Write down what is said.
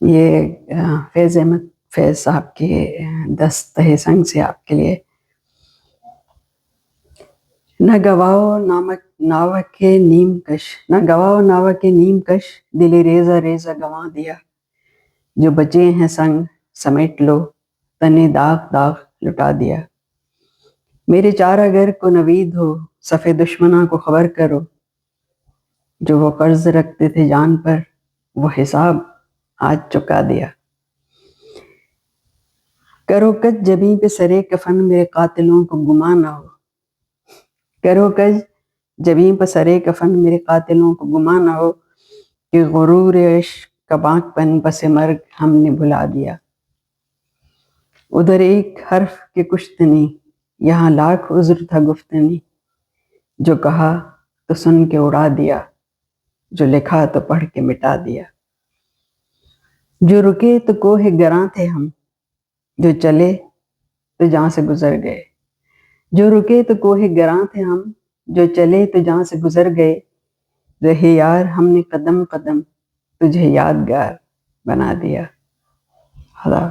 یہ فیض احمد فیض صاحب کے دست تہ سنگ سے آپ کے لیے۔ نہ گواؤ ناوک نیم کش، نہ گواؤ ناوک نیم کش، دل ریزہ ریزہ گنوا دیا۔ جو بچے ہیں سنگ سمیٹ لو، تنے داغ داغ لٹا دیا۔ میرے چارہ گر کو نوید ہو، صف دشمناں کو خبر کرو۔ جو وہ قرض رکھتے تھے جان پر، وہ حساب آج چکا دیا۔ کرو کج جبیں پہ سرے کفن، میرے قاتلوں کو گمان نہ ہو۔ کرو کج جبیں پہ سرے کفن، میرے قاتلوں کو گمان نہ ہو، کہ غرور عشق کا بانک پن پس مرگ ہم نے بھلا دیا۔ ادھر ایک حرف کے کشتنی، یہاں لاکھ عذر تھا گفتنی۔ جو کہا تو سن کے اڑا دیا، جو لکھا تو پڑھ کے مٹا دیا۔ جو رکے تو کوہ گراں تھے ہم، جو چلے تو جہاں سے گزر گئے۔ جو رکے تو کوہ گراں تھے ہم، جو چلے تو جہاں سے گزر گئے۔ رہے یار ہم نے قدم قدم، تجھے یادگار بنا دیا۔ خدا